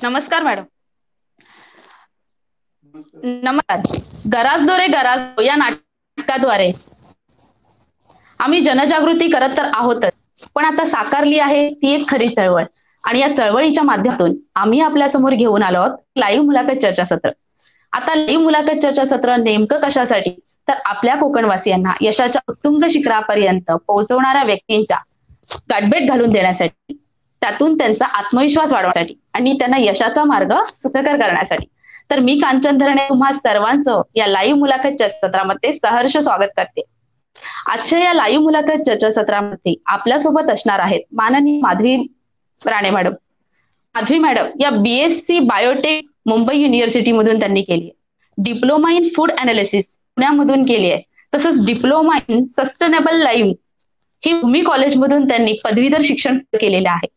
नमस्कार मॅडम. नमस्कार. गराजदोरे गराज या नाटकाद्वारे आम्ही जनजागृती करत तर आहोतच, पण आता साकारली आहे ती एक खरी चळवळ. आणि या चळवळीच्या माध्यमातून आम्ही आपल्यासमोर घेऊन आलो आहोत लाईव्ह मुलाखत चर्चासत्र. आता लाईव्ह मुलाखत चर्चासत्र नेमकं कशासाठी, तर आपल्या कोकणवासियांना यशाच्या उत्तुंग शिखरापर्यंत पोहोचवणाऱ्या व्यक्तींच्या गाठभेट घालून देण्यासाठी, त्यातून त्यांचा आत्मविश्वास वाढवण्यासाठी आणि त्यांना यशाचा मार्ग सुखकर करण्यासाठी. तर मी कांचन धरणे तुम्हा सर्वांचं या लाईव्ह मुलाखत चर्चासत्रामध्ये सहर्ष स्वागत करते. आजच्या या लाईव्ह मुलाखत चर्चासत्रामध्ये आपल्यासोबत असणार आहेत माननीय माधवी राणे मॅडम. माधवी मॅडम या BSc बायोटेक मुंबई युनिव्हर्सिटी मधून त्यांनी केली आहे. डिप्लोमा इन फूड अनालिसिस पुण्यामधून केली आहे. तसंच डिप्लोमा इन सस्टेनेबल लाईव्ह ही भूमी कॉलेजमधून त्यांनी पदवीधर शिक्षण केलेले आहे.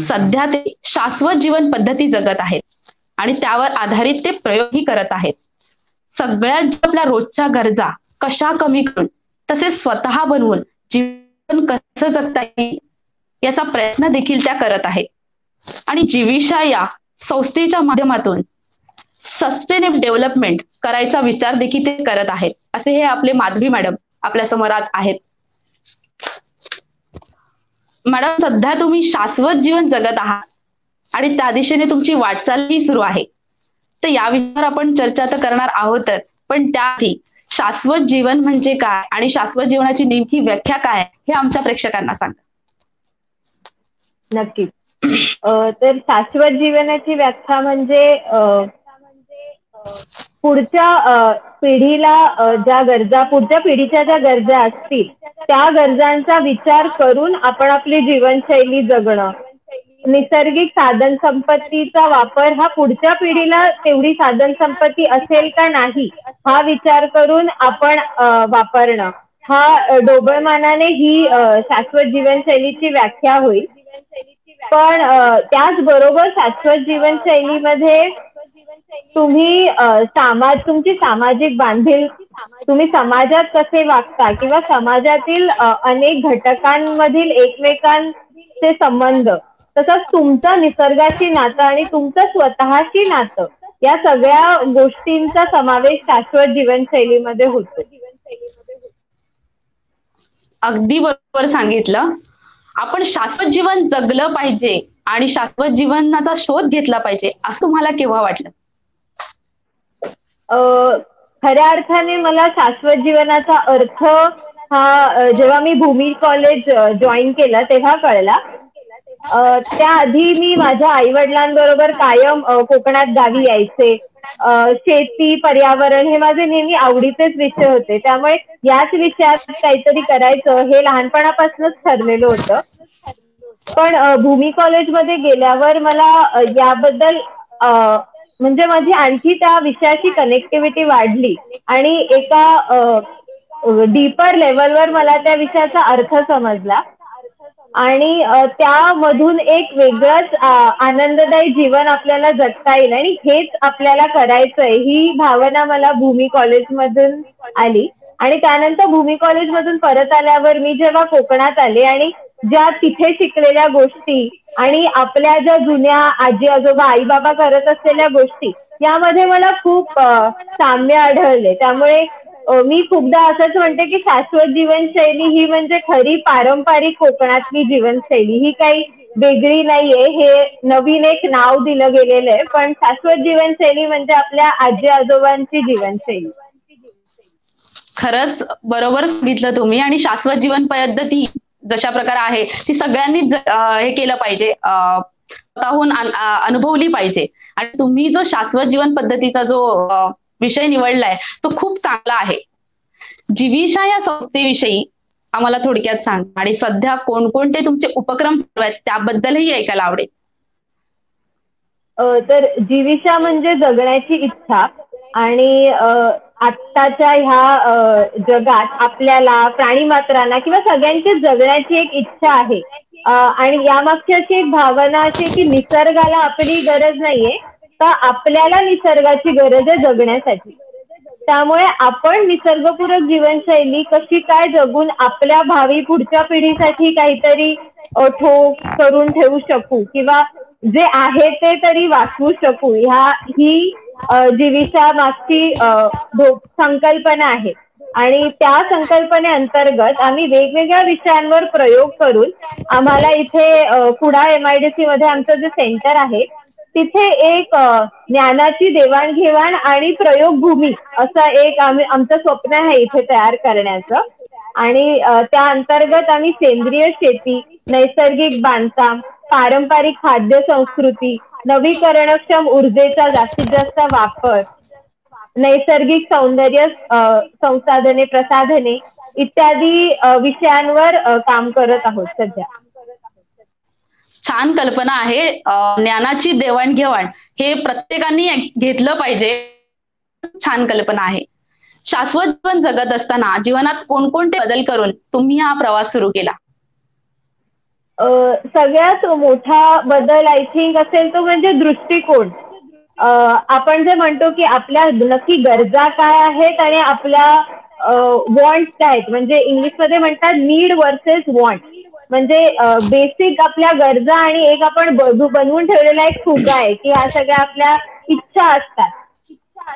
सध्या ते शाश्वत जीवन पद्धती जगत आहेत आणि त्यावर आधारित ते प्रयोगही करत आहेत. सगळ्यात आपल्या रोजच्या गरजा कशा कमी करून तसेच स्वतः बनवून जीवन कसं जगता येईल याचा प्रयत्न देखील त्या करत आहेत. आणि जीविशा या संस्थेच्या माध्यमातून सस्टेनेबल डेव्हलपमेंट करायचा विचार देखील ते करत आहेत. असे हे आपले माधवी मॅडम आपल्या समोर आज आहेत. मॅडम, सध्या तुम्ही शाश्वत जीवन जगत आहात आणि त्या दिशेने तुमची वाटचालही सुरू आहे. तर या विषयावर आपण चर्चा तर करणार आहोतच, पण त्याआधी शाश्वत जीवन म्हणजे काय आणि शाश्वत जीवनाची नेमकी व्याख्या काय हे आमच्या प्रेक्षकांना सांगा. नक्कीच. तर शाश्वत जीवनाची व्याख्या म्हणजे पुढच्या पिढीला ज्या गरजा, पुढच्या पिढीच्या ज्या गरजा असतील त्या गरजांचा विचार करून आपण आपली जीवनशैली जगणं. नैसर्गिक साधन संपत्तीचा वापर हा पुढच्या पिढीला तेवढी साधन संपत्ती असेल का नाही हा विचार करून आपण वापरणं. हा ढोबळमानाने ही शाश्वत जीवनशैलीची व्याख्या होईल. पण त्याचबरोबर शाश्वत जीवनशैलीमध्ये तुम्ही तुमची सामाजिक बांधील, तुम्ही समाजात कसे वागता किंवा समाजातील अनेक घटकांमधील एकमेकांचे संबंध, तसंच तुमचं निसर्गाशी नातं आणि तुमचं स्वतःशी नातं या सगळ्या गोष्टींचा समावेश शाश्वत जीवनशैलीमध्ये होतो. अगदी बरोबर सांगितलं. आपण शाश्वत जीवन जगलं पाहिजे आणि शाश्वत जीवनाचा शोध घेतला पाहिजे असं तुम्हाला केव्हा वाटलं? खऱ्या अर्थाने मला शाश्वत जीवनाचा अर्थ हा जेव्हा मी भूमी कॉलेज जॉईन केलं तेव्हा कळला. त्याआधी मी माझ्या आई वडिलांबरोबर कायम कोकणात गावी यायचे. शेती, पर्यावरण हे माझे नेहमी आवडीचेच विषय होते. त्यामुळे याच विषयात काहीतरी करायचं हे लहानपणापासूनच ठरलेलं होतं. पण भूमी कॉलेजमध्ये गेल्यावर मला याबद्दल म्हणजे माझी आणखी त्या विषयाची कनेक्टिव्हिटी वाढली आणि एका डीपर लेवलवर मला त्या विषयाचा अर्थ समजला आणि त्यामधून एक वेगळंच आनंददायी जीवन आपल्याला जगता येईल आणि हेच आपल्याला करायचंय ही भावना मला भूमी कॉलेजमधून आली. आणि त्यानंतर भूमी कॉलेजमधून परत आल्यावर मी जेव्हा कोकणात आले आणि ज्या तिथे शिकलेल्या गोष्टी आणि आपल्या ज्या जुन्या आजी आजोबा आई बाबा करत असलेल्या गोष्टी यामध्ये मला खूप साम्य आढळले. त्यामुळे मी खूपदा असंच म्हणते की शाश्वत जीवनशैली ही म्हणजे खरी पारंपरिक कोकणातली जीवनशैली. ही काही वेगळी नाहीये, हे नवीन एक नाव दिलं गेलेलं आहे. पण शाश्वत जीवनशैली म्हणजे आपल्या आजी आजोबांची जीवनशैली. खरंच बरोबर सांगितलं तुम्ही. आणि शाश्वत जीवन पद्धती जशा प्रकारे आहे ती सगळ्यांनी हे केलं पाहिजे, स्वतःहून अनुभवली पाहिजे. आणि तुम्ही जो शाश्वत जीवन पद्धतीचा जो विषय निवडलाय तो खूप चांगला आहे. जीविशा या संस्थेविषयी आम्हाला थोडक्यात सांग आणि सध्या कोणकोणते तुमचे उपक्रम आहेत त्याबद्दलही ऐकायला आवडेल. तर जीविशा म्हणजे जगण्याची इच्छा आणि आत्ताच्या ह्या जगात आपल्याला प्राणीमात्रांना किंवा सगळ्यांची जगण्याची एक इच्छा आहे. आणि यामागची अशी एक भावना अशी की निसर्गाला आपली गरज नाहीये तर आपल्याला निसर्गाची गरज आहे जगण्यासाठी. त्यामुळे आपण निसर्गपूरक जीवनशैली कशी काय जगून आपल्या भावी पुढच्या पिढीसाठी काहीतरी ठोक करून ठेवू शकू किंवा जे आहे ते तरी वाचवू शकू ही जीविषा मागची संकल्पना आहे. आणि त्या संकल्पनेअंतर्गत आम्ही वेगवेगळ्या विषयांवर प्रयोग करून आम्हाला इथे कुडाळ MIDC मध्ये आमचं जे सेंटर आहे तिथे एक ज्ञानाची देवाणघेवाण आणि प्रयोगभूमी असं एक आमचं स्वप्न आहे इथे तयार करण्याचं. आणि त्या अंतर्गत आम्ही सेंद्रिय शेती, नैसर्गिक बांधकाम, पारंपरिक खाद्य संस्कृती, नवीकरणक्षम ऊर्जेचा जास्तीत जास्त वापर, नैसर्गिक सौंदर्य संसाधने प्रसाधने इत्यादी विषयांवर काम करत आहोत सध्या. छान कल्पना आहे. ज्ञानाची देवाणघेवाण हे प्रत्येकाने घेतलं पाहिजे. छान कल्पना आहे. शाश्वत जीवन जगत असताना जीवनात कोणकोणते बदल करून तुम्ही हा प्रवास सुरू केला? सगळ्यात मोठा बदल आय थिंक असेल तो म्हणजे दृष्टिकोन. आपण जे म्हणतो की आपल्या नक्की गरजा काय आहेत आणि आपल्या वॉन्ट्स काय आहेत, म्हणजे इंग्लिशमध्ये म्हणतात नीड वर्सेस वॉन्ट. म्हणजे बेसिक आपल्या गरजा आणि एक आपण बनवून ठेवलेला एक फुगा आहे की ह्या सगळ्या आपल्या इच्छा असतात,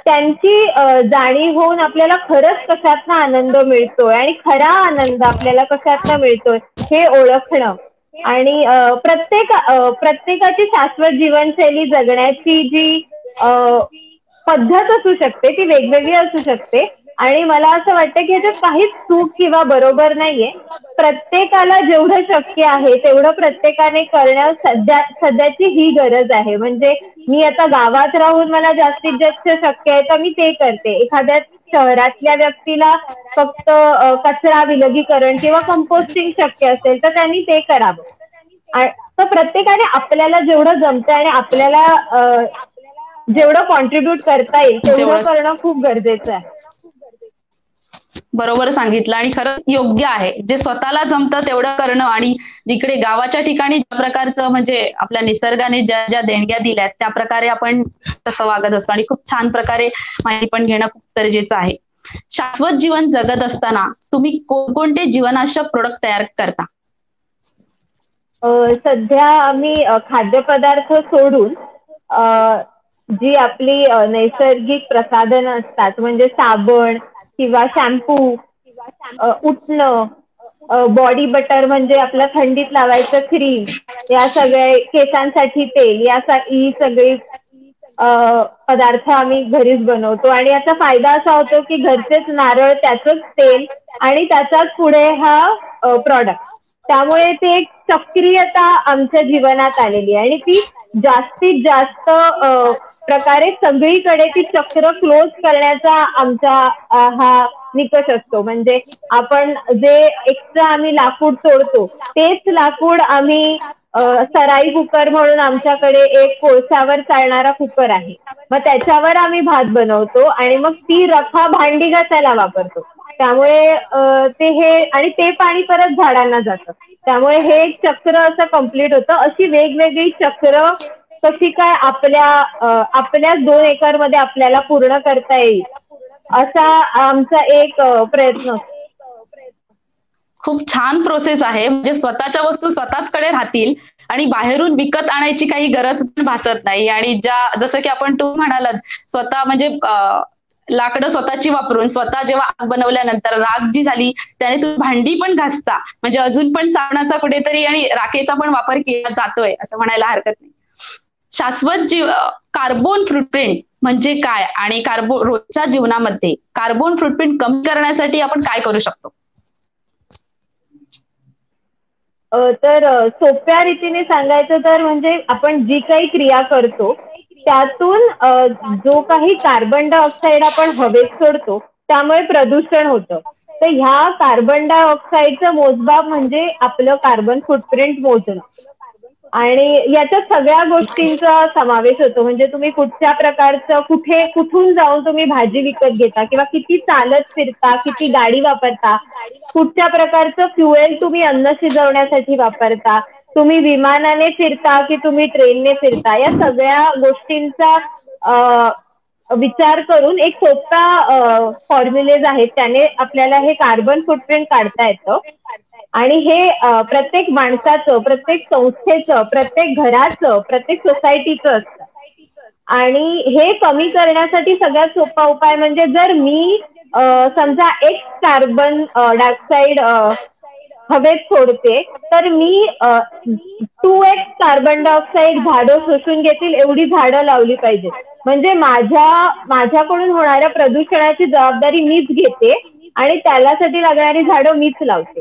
त्यांची जाणीव होऊन आपल्याला खरंच कशातनं आनंद मिळतोय आणि खरा आनंद आपल्याला कशातनं मिळतोय हे ओळखणं. आणि प्रत्येकाची शाश्वत जीवनशैली जगण्याची जी पद्धत असू शकते ती वेगवेगळी असू शकते. आणि मला असं वाटतं की ह्याच्यात काहीच चूक किंवा बरोबर नाहीये. प्रत्येकाला जेवढं शक्य आहे तेवढं प्रत्येकाने करणं सध्याची ही गरज आहे. म्हणजे मी आता गावात राहून मला जास्तीत जास्त शक्य आहे तर मी ते करते. एखाद्या शहरातल्या व्यक्तीला फक्त कचरा विलगीकरण किंवा कंपोस्टिंग शक्य असेल तर त्यांनी ते करावं. तर प्रत्येकाने आपल्याला जेवढं जमतं आणि आपल्याला जेवढं कॉन्ट्रीब्युट करता येईल तेवढं करणं खूप गरजेचं आहे. बरोबर सांगितलं आणि खरंच योग्य आहे. जे स्वतःला जमतं तेवढं करणं आणि जिकडे गावाच्या ठिकाणी ज्या प्रकारचं म्हणजे आपल्या निसर्गाने ज्या ज्या देणग्या दिल्यात त्या प्रकारे आपण तसं वागत असतो आणि खूप छान प्रकारे माहिती पण घेणं खूप गरजेचं आहे. शाश्वत जीवन जगत असताना तुम्ही कोणकोणते जीवनावश्यक प्रोडक्ट तयार करता? सध्या आम्ही खाद्यपदार्थ सोडून जी आपली नैसर्गिक प्रसाधनं असतात म्हणजे साबण किंवा शॅम्पू, उठणं, बॉडी बटर म्हणजे आपल्या थंडीत लावायचं क्रीम, या सगळे केसांसाठी तेल, ही सगळी पदार्थ आम्ही घरीच बनवतो. आणि याचा फायदा असा होतो की घरचेच नारळ, त्याचंच तेल आणि त्याचाच पुढे हा प्रॉडक्ट, त्यामुळे ते एक सक्रियता आमच्या जीवनात आलेली आहे आणि ती जास्तीत जास्त प्रकारे सगळीकडे ती चक्र क्लोज करण्याचा आमचा हा निकष असतो. म्हणजे आपण जे एक्स्ट्रा आम्ही लाकूड तोडतो तेच लाकूड आम्ही सराई कुकर म्हणून आमच्याकडे एक कोळशावर चालणारा कुकर आहे, मग त्याच्यावर आम्ही भात बनवतो आणि मग ती रफा भांडी घासायला वापरतो. त्यामुळे ते पाणी परत झाडांना जातं. त्यामुळे हे एक चक्र असं कम्प्लीट होतं. अशी वेगवेगळी चक्र कशी काय आपल्याच 2 एकरमध्ये आपल्याला पूर्ण करता येईल असा आमचा एक प्रयत्न असतो. खूप छान प्रोसेस आहे. म्हणजे स्वतःच्या वस्तू स्वतःच कडे राहतील आणि बाहेरून विकत आणायची काही गरज पण भासत नाही. आणि जसं की तुम्ही म्हणालात स्वतः म्हणजे लाकडं स्वतःची वापरून स्वतः जेव्हा आग बनवल्यानंतर राख जी झाली त्याने तुम्ही भांडी पण घासता, म्हणजे अजून पण साबणाचा कुठेतरी आणि राखेचा पण वापर केला जातोय असं म्हणायला हरकत नाही. शाश्वत कार्बन फुटप्रिंट म्हणजे काय आणि रोजच्या जीवनामध्ये कार्बन फुटप्रिंट कमी करण्यासाठी आपण काय करू शकतो? तर सोप्या रीतीने सांगायचं तर म्हणजे आपण जी काही क्रिया करतो त्यातून जो काही कार्बन डायऑक्साईड आपण हवेत सोडतो त्यामुळे प्रदूषण होतं. तर ह्या कार्बन डायऑक्साईडचं मोजमाप म्हणजे आपलं कार्बन फुटप्रिंट मोजणं. आणि याच्यात सगळ्या गोष्टींचा समावेश होतो. म्हणजे तुम्ही कुठच्या प्रकारचं कुठून जाऊन तुम्ही भाजी विकत घेता किंवा किती चालत फिरता, किती गाडी वापरता, कुठच्या प्रकारचं फ्युएल तुम्ही अन्न शिजवण्यासाठी वापरता, तुम्ही विमानाने फिरता की तुम्ही ट्रेनने फिरता, या सगळ्या गोष्टींचा विचार करून एक सोपा फॉर्म्युलेज आहेत त्याने आपल्याला हे कार्बन फुटप्रिंट काढता येतं. आणि हे प्रत्येक माणसाचं, प्रत्येक संस्थेचं, प्रत्येक घराचं, प्रत्येक सोसायटीचं असतं. आणि हे कमी करण्यासाठी सगळ्यात सोपा उपाय म्हणजे जर मी समजा एक कार्बन डायऑक्साईड हवेत सोडते, तर मी 2x कार्बन डायऑक्साईड झाडं शोषून घेतील एवढी झाडं लावली पाहिजे. म्हणजे माझ्याकडून होणाऱ्या प्रदूषणाची जबाबदारी मीच घेते आणि त्यासाठी लागणारी झाडं मीच लावते.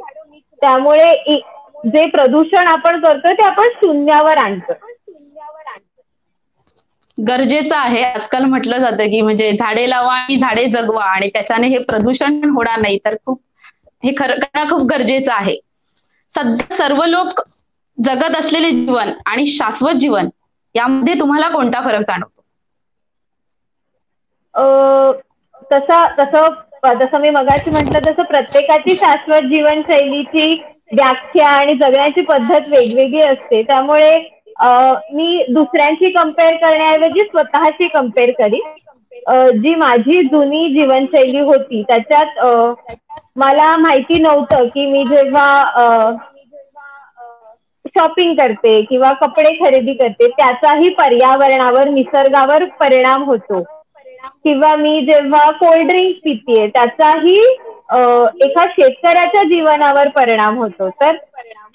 त्यामुळे जे प्रदूषण आपण करतो ते आपण शून्यावर आणतो. गरजेचं आहे. आजकाल म्हटलं जातं की म्हणजे झाडे लावा आणि झाडे जगवा आणि त्याच्याने हे प्रदूषण होणार नाही, तर हे खरं करणं खूप गरजेचं आहे. सध्या सर्व लोक जगत असलेले जीवन आणि शाश्वत जीवन यामध्ये तुम्हाला कोणता फरक जाणवतो? तसं मी मगाशी म्हटलं तसं प्रत्येकाची शाश्वत जीवनशैलीची व्याख्या आणि जगण्याची पद्धत वेगवेगळी असते. त्यामुळे मी दुसऱ्यांची कंपेअर करण्याऐवजी स्वतःशी कंपेअर करीन. जी माझी जुनी जीवनशैली होती त्याच्यात मला माहिती नव्हतं की मी जेव्हा शॉपिंग करते किंवा कपडे खरेदी करते त्याचाही पर्यावरणावर, निसर्गावर परिणाम होतो. किंवा मी जेव्हा कोल्ड्रिंक पितेय त्याचाही एका शेतकऱ्याच्या जीवनावर परिणाम होतो. तर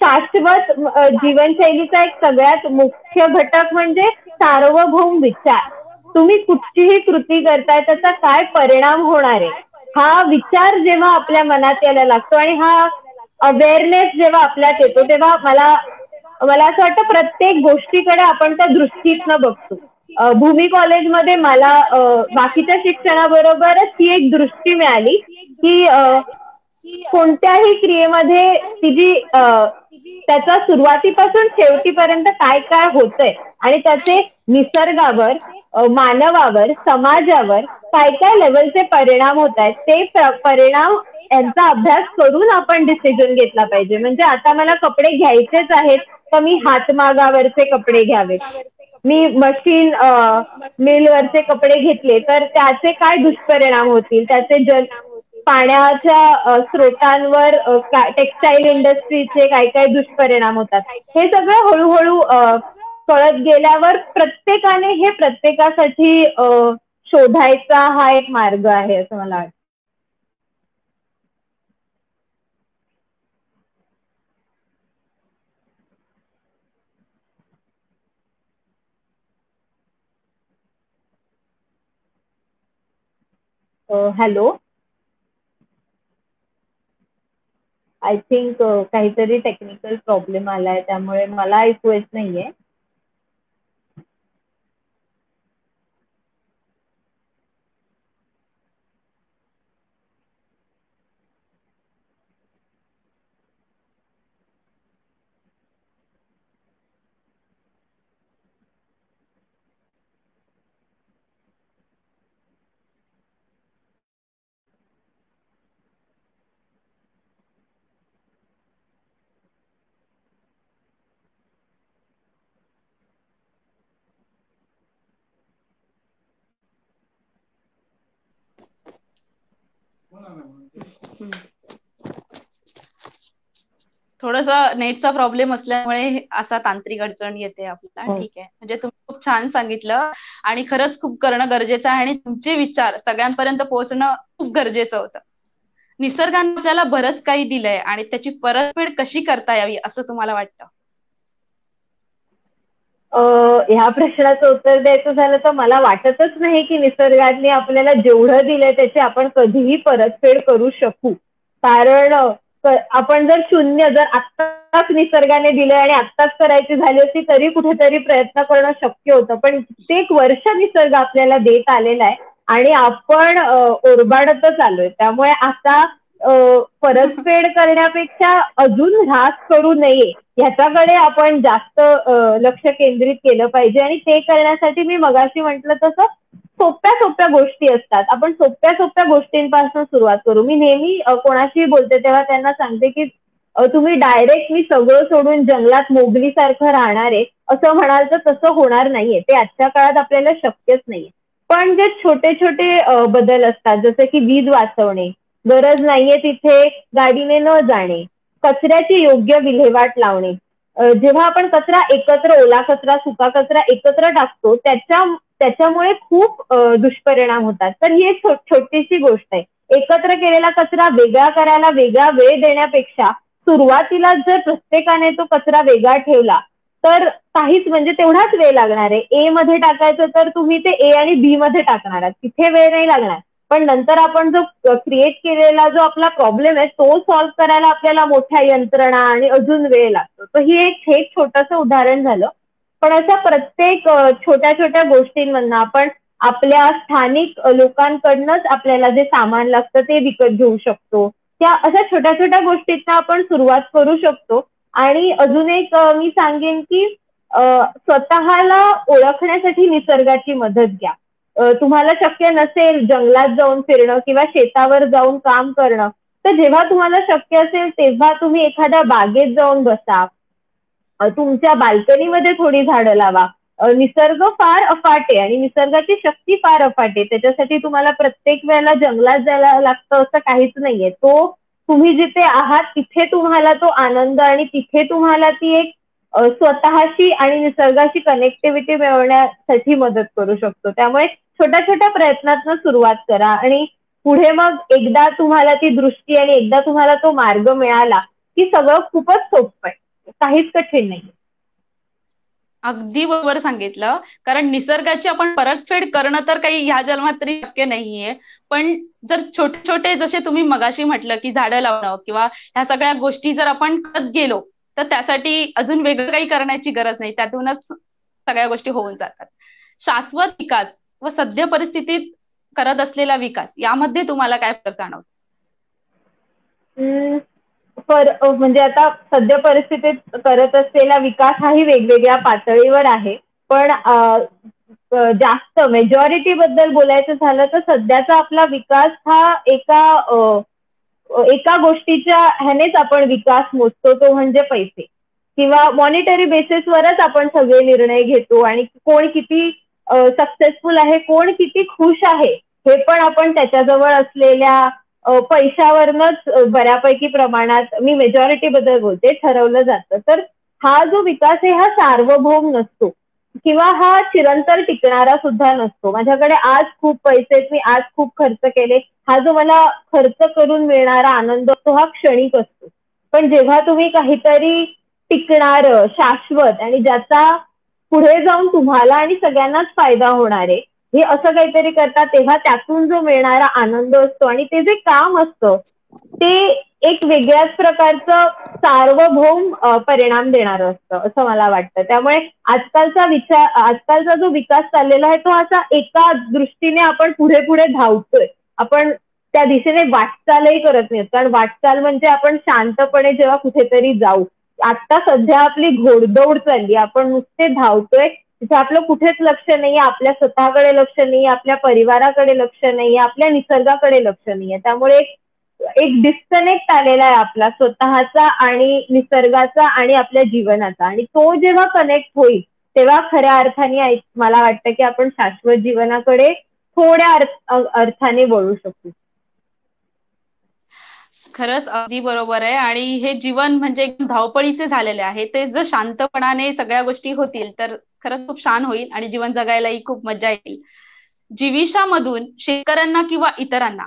शाश्वत जीवनशैलीचा एक सगळ्यात मुख्य घटक म्हणजे सार्वभौम विचार. तुम्ही कुठचीही कृती करताय त्याचा काय परिणाम होणार आहे हा विचार जेव्हा आपल्या मनात यायला लागतो आणि हा अवेअरनेस जेव्हा आपल्यात येतो तेव्हा मला मला असं वाटतं प्रत्येक गोष्टीकडे आपण त्या दृष्टीतनं बघतो. भूमी कॉलेजमध्ये मला बाकीच्या शिक्षणाबरोबरच ही एक दृष्टी मिळाली की कोणत्याही क्रियेमध्ये तिची त्याचा सुरुवातीपासून शेवटीपर्यंत काय काय होतंय आणि त्याचे निसर्गावर, मानवावर, समाजावर काय काय लेवलचे परिणाम होत आहेत ते परिणाम यांचा अभ्यास करून आपण डिसिजन घेतला पाहिजे. म्हणजे आता मला कपडे घ्यायचेच आहेत तर मी हातमागावरचे कपडे घ्यावेत. मी मशीन मिलवरचे कपडे घेतले तर त्याचे काय दुष्परिणाम होतील, त्याचे पाण्याच्या स्रोतांवर टेक्सटाईल इंडस्ट्रीचे काय काय दुष्परिणाम होतात हे सगळं हळूहळू कळत गेल्यावर प्रत्येकाने हे प्रत्येकासाठी शोधायचा हा एक मार्ग आहे असं मला वाटतं. हॅलो, आय थिंक काहीतरी टेक्निकल प्रॉब्लेम आलाय त्यामुळे मला ऐकू येत नाहीये. थोडस नेटचा प्रॉब्लेम असल्यामुळे असा तांत्रिक अडचण येते आपल्याला. ठीक आहे, म्हणजे तुम्ही खूप छान सांगितलं आणि खरंच खूप करणं गरजेचं आहे आणि तुमचे विचार सगळ्यांपर्यंत पोहोचणं खूप गरजेचं होतं. निसर्गाने आपल्याला बरंच काही दिलंय आणि त्याची परतफेड कशी करता यावी असं तुम्हाला वाटतं? ह्या प्रश्नाचं उत्तर द्यायचं झालं तर मला वाटतच नाही की निसर्गाने आपल्याला जेवढं दिलंय त्याची आपण कधीही परतफेड करू शकू. कारण आपण जर शून्य जर आत्ताच निसर्गाने दिलंय आणि आत्ताच करायची झाली असती तरी कुठेतरी प्रयत्न करणं शक्य होतं. पण कित्येक वर्ष निसर्ग आपल्याला देत आलेला आहे आणि आपण ओरबाडतच आलोय. त्यामुळे आता परतफेड करण्यापेक्षा अजून ऱ्हास करू नये ह्याच्याकडे आपण जास्त लक्ष केंद्रित केलं पाहिजे. आणि ते करण्यासाठी मी मगाशी म्हटलं तसं सोप्या सोप्या गोष्टी असतात. आपण सोप्या सोप्या गोष्टींपासून सुरुवात करू. मी नेहमी कोणाशी बोलते तेव्हा त्यांना सांगते की तुम्ही डायरेक्ट मी सगळं सोडून जंगलात मोगलीसारखं राहणार आहे असं म्हणाल तर तसं होणार नाहीये. ते आजच्या काळात आपल्याला शक्यच नाहीये. पण जे छोटे छोटे बदल असतात जसे की वीज वाचवणे, गरज नाहीये तिथे गाडीने न जाणे, कचऱ्याची योग्य विल्हेवाट लावणे. जेव्हा आपण कचरा एकत्र, ओला कचरा, सुका कचरा एकत्र टाकतो, त्याच्यामुळे खूप दुष्परिणाम होतात. तर ही एक छोटीशी गोष्ट आहे. एकत्र केलेला कचरा वेगळा करायला वेगळा वेळ देण्यापेक्षा सुरुवातीला जर प्रत्येकाने तो कचरा वेगळा ठेवला तर काहीच, म्हणजे तेवढाच वेळ लागणार आहे. ए मध्ये टाकायचं तर तुम्ही ते ए आणि बी मध्ये टाकणार आहात, तिथे वेळ नाही लागणार. पण नंतर आपण जो क्रिएट केलेला जो आपला प्रॉब्लेम आहे तो सॉल्व्ह करायला आपल्याला मोठ्या यंत्रणा आणि अजून वेळ लागतो. तर ही एक छोटंसं उदाहरण झालं. पण अशा प्रत्येक छोट्या छोट्या गोष्टींमधनं आपण आपल्या स्थानिक लोकांकडनंच आपल्याला जे सामान लागतं ते विकत घेऊ शकतो. त्या अशा छोट्या छोट्या गोष्टींना आपण सुरुवात करू शकतो. आणि अजून एक मी सांगेन की स्वतःला ओळखण्यासाठी निसर्गाची मदत घ्या. तुम्हाला शक्य नसेल जंगलात जाऊन फिरणं किंवा शेतावर जाऊन काम करणं, तर जेव्हा तुम्हाला शक्य असेल तेव्हा तुम्ही एखाद्या बागेत जाऊन बसा. तुमच्या बाल्कनीमध्ये थोडी झाडं लावा. निसर्ग फार अफाट आहे आणि निसर्गाची शक्ती फार अफाट आहे. त्याच्यासाठी तुम्हाला प्रत्येक वेळेला जंगलात जायला लागतं असं काहीच नाहीये. तो तुम्ही जिथे आहात तिथे तुम्हाला तो आनंद आणि तिथे तुम्हाला ती एक स्वतःशी आणि निसर्गाशी कनेक्टिव्हिटी मिळवण्यासाठी मदत करू शकतो. त्यामुळे छोट्या छोट्या प्रयत्नातनं सुरुवात करा आणि पुढे मग एकदा तुम्हाला ती दृष्टी आणि एकदा तुम्हाला तो मार्ग मिळाला की सगळं खूपच सोपं आहे. काहीच कठीण नाही. अगदी बरोबर सांगितलं. कारण निसर्गाची आपण परतफेड करणं तर काही ह्या जन्मात तरी शक्य नाहीये. पण जर छोटे छोटे जसे तुम्ही मगाशी म्हटलं की झाडं लावणं किंवा ह्या सगळ्या गोष्टी जर आपण करत गेलो तर त्यासाठी अजून वेगळं काही करण्याची गरज नाही. त्यातूनच सगळ्या गोष्टी होऊन जातात. शाश्वत विकास व सद्य परिस्थितीत करत असलेला विकास यामध्ये तुम्हाला काय फरक जाणवतो? म्हणजे आता सध्या परिस्थितीत करत असलेला विकास हाही वेगवेगळ्या पातळीवर आहे. पण जास्त मेजॉरिटी बद्दल बोलायचं झालं तर सध्याचा आपला विकास हा एका गोष्टीच्या ह्यानेच आपण विकास मोजतो, तो म्हणजे पैसे. किंवा मॉनिटरी बेसिसवरच आपण सगळे निर्णय घेतो आणि कोण किती सक्सेसफुल आहे, कोण किती खुश आहे, हे पण आपण त्याच्याजवळ असलेल्या पैशावरनच बऱ्यापैकी प्रमाणात, मी मेजॉरिटी बद्दल बोलते, ठरवलं जातं. तर हा जो विकास आहे हा सार्वभौम नसतो किंवा हा चिरंतर टिकणारा सुद्धा नसतो. माझ्याकडे आज खूप पैसे आहेत, मी आज खूप खर्च केले, हा जो मला खर्च करून मिळणारा आनंद असतो हा क्षणिक असतो. पण जेव्हा तुम्ही काहीतरी टिकणारं, शाश्वत आणि ज्याचा पुढे जाऊन तुम्हाला आणि सगळ्यांनाच फायदा होणार आहे, हे असं काहीतरी करता, तेव्हा त्यातून जो मिळणारा आनंद असतो आणि ते जे काम असतं ते एक वेगळ्याच प्रकारचं सार्वभौम परिणाम देणारं असतं असं मला वाटतं. त्यामुळे आजकालचा जो विकास चाललेला आहे तो असा एका दृष्टीने आपण पुढे पुढे धावतोय. आपण त्या दिशेने वाटचालही करत नाही, कारण वाटचाल म्हणजे आपण शांतपणे जेव्हा कुठेतरी जाऊ. आता सध्या आपली घोडदौड चालली, आपण नुसते धावतोय, तिथे आपलं कुठेच लक्ष नाहीये, आपल्या स्वतःकडे लक्ष नाहीये, आपल्या परिवाराकडे लक्ष नाहीये, आपल्या निसर्गाकडे लक्ष नाहीये. त्यामुळे एक डिस्कनेक्ट आलेला आहे आपला स्वतःचा आणि निसर्गाचा आणि आपल्या जीवनाचा. आणि तो जेव्हा कनेक्ट होईल तेव्हा खऱ्या अर्थाने मला वाटतं की आपण शाश्वत जीवनाकडे थोड्या अर्थाने वळू शकू. खरंच अगदी बरोबर आहे. आणि हे जीवन म्हणजे एकदम धावपळीचे झालेले आहे, ते जर शांतपणाने सगळ्या गोष्टी होतील तर खरंच खूप छान होईल आणि जीवन जगायलाही खूप मजा येईल. जीविशामधून शेतकऱ्यांना किंवा इतरांना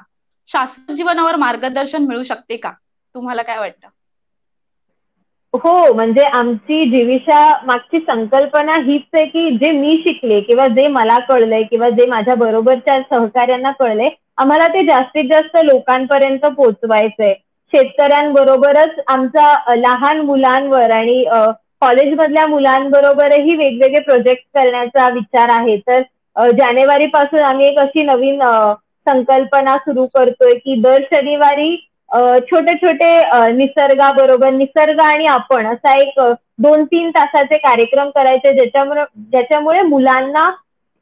शाश्वत जीवनावर मार्गदर्शन मिळू शकते का? तुम्हाला काय वाटतं? हो, म्हणजे आमची जीविशा मागची संकल्पना हीच आहे की जे मी शिकले किंवा जे मला कळलंय किंवा जे माझ्या बरोबरच्या सहकार्यांना कळलंय, आम्हाला ते जास्तीत जास्त लोकांपर्यंत पोहोचवायचंय. शेतकऱ्यांबरोबरच आमचा लहान मुलांवर आणि कॉलेजमधल्या मुलांबरोबरही वेगवेगळे प्रोजेक्ट करण्याचा विचार आहे. तर जानेवारीपासून आम्ही एक अशी नवीन संकल्पना सुरू करतोय की दर शनिवारी छोटे छोटे निसर्गाबरोबर, निसर्ग आणि आपण असा एक 2-3 तासाचे कार्यक्रम करायचे, ज्याच्यामुळे मुलांना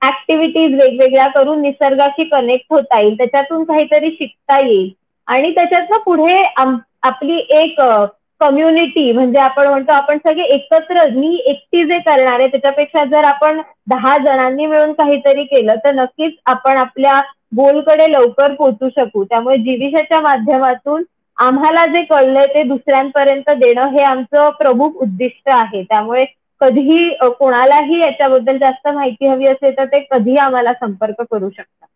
ऍक्टिव्हिटीज वेगवेगळ्या करून निसर्गाशी कनेक्ट होता येईल, त्याच्यातून काहीतरी शिकता येईल. आणि त्याच्यातनं पुढे आपली एक कम्युनिटी, म्हणजे आपण म्हणतो आपण सगळे एकत्र, मी एकटी जे करणार आहे त्याच्यापेक्षा जर आपण 10 जणांनी मिळून काहीतरी केलं तर नक्कीच आपण आपल्या गोलकडे लवकर पोहोचू शकू. त्यामुळे जीविशाच्या माध्यमातून आम्हाला जे कळलंय ते दुसऱ्यांपर्यंत देणं हे आमचं प्रमुख उद्दिष्ट आहे. त्यामुळे कधीही कोणालाही याच्याबद्दल जास्त माहिती हवी असेल तर ते कधीही आम्हाला संपर्क करू शकतात.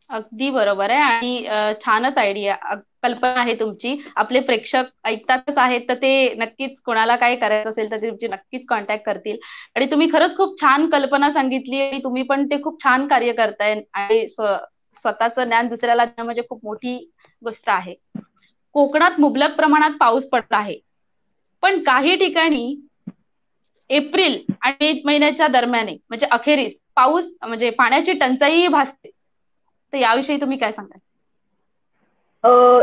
अगदी बरोबर आहे. आणि छानच आयडिया कल्पना आहे तुमची. आपले प्रेक्षक ऐकतातच आहेत, तर ते नक्कीच कोणाला काय करायचं असेल तर ते तुमची नक्कीच कॉन्टॅक्ट करतील. आणि तुम्ही खरंच खूप छान कल्पना सांगितली आणि तुम्ही पण ते खूप छान कार्य करताय आणि स्वतःचं ज्ञान दुसऱ्याला देणं म्हणजे खूप मोठी गोष्ट आहे. कोकणात मुबलक प्रमाणात पाऊस पडत आहे, पण काही ठिकाणी एप्रिल आणि मे महिन्याच्या दरम्यान म्हणजे अखेरीस पाऊस म्हणजे पाण्याची टंचाई भासते. तर याविषयी तुम्ही काय सांगाल?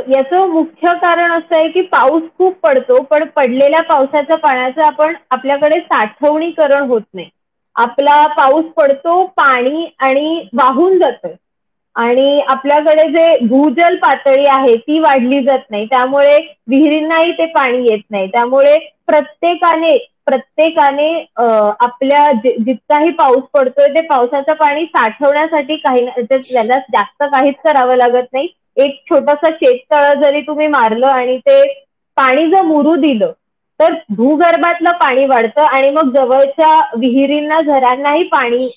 याचं मुख्य कारण असं आहे की पाऊस खूप पडतो, पण पडलेल्या पावसाच्या पाण्याचं आपल्याकडे साठवणीकरण होत नाही. आपला पाऊस पडतो, पाणी आणि वाहून जातं आणि आपल्याकडे जे भूजल पातळी आहे ती वाढली जात नाही. त्यामुळे विहिरींनाही ते पाणी येत नाही. त्यामुळे प्रत्येकाने प्रत्येकाने आपल्या जितकाही पाऊस पडतोय ते पावसाचं पाणी साठवण्यासाठी त्याला जास्त काहीच करावं लागत नाही. एक छोटंसं शेततळ जरी तुम्ही मारलं आणि ते पाणी जर मुरू दिलं तर भूगर्भातलं पाणी वाढतं आणि मग जवळच्या विहिरींना घरांनाही पाणी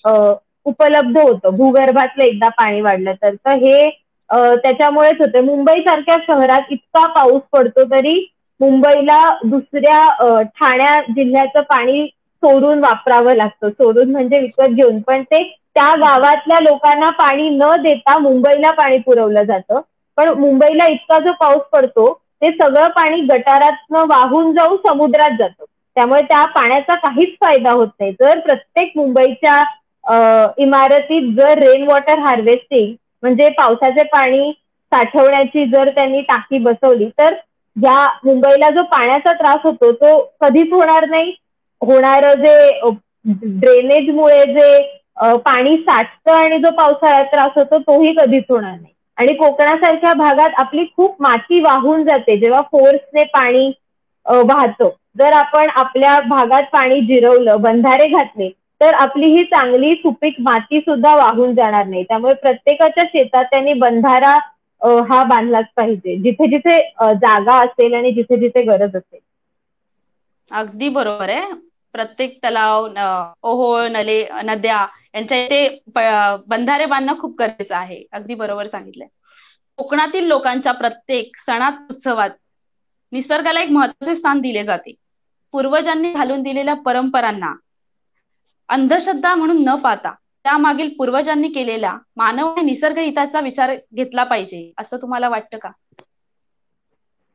उपलब्ध होतं भूगर्भातलं एकदा पाणी वाढलं तर. तर हे त्याच्यामुळेच होतं. मुंबई सारख्या शहरात इतका पाऊस पडतो तरी मुंबईला दुसऱ्या ठाण्या जिल्ह्याचं पाणी चोरून वापरावं लागतं. चोरून म्हणजे विकत घेऊन, पण ते त्या गावातल्या लोकांना पाणी न देता मुंबईला पाणी पुरवलं जातं. पण मुंबईला इतका जो पाऊस पडतो ते सगळं पाणी गटारातनं वाहून जाऊन समुद्रात जातं. त्यामुळे त्या पाण्याचा काहीच फायदा होत नाही. जर प्रत्येक मुंबईच्या इमारतीत जर रेन वॉटर हार्वेस्टिंग म्हणजे पावसाचे पाणी साठवण्याची जर त्यांनी टाकी बसवली तर या मुंबईला जो पाण्याचा त्रास होतो तो कधीच होणार नाही. होणारं जे ड्रेनेजमुळे जे पाणी साठतं आणि जो पावसाळ्यात त्रास होतो तोही कधीच होणार नाही. आणि कोकणासारख्या भागात आपली खूप माती वाहून जाते जेव्हा फोर्सने पाणी वाहतं. जर आपण आपल्या भागात पाणी जिरवलं, बंधारे घातले तर आपली ही चांगली सुपीक माती सुद्धा वाहून जाणार नाही. त्यामुळे प्रत्येकाच्या शेतात त्यांनी बंधारा हा बांधलाच पाहिजे, जिथे जिथे जागा असेल आणि जिथे जिथे गरज असेल. अगदी बरोबर आहे. प्रत्येक तलाव, ओहोळ, नद्या यांच्या इथे बंधारे बांधणं खूप गरजेचं आहे. अगदी बरोबर सांगितलंय. कोकणातील लोकांच्या प्रत्येक सणात, उत्सवात निसर्गाला एक महत्वाचे स्थान दिले जाते. पूर्वजांनी घालून दिलेल्या परंपरांना अंधश्रद्धा म्हणून न पाहता त्यामागील पूर्वजांनी केलेला मानव आणि निसर्ग हिताचा विचार घेतला पाहिजे, असं तुम्हाला वाटतं का?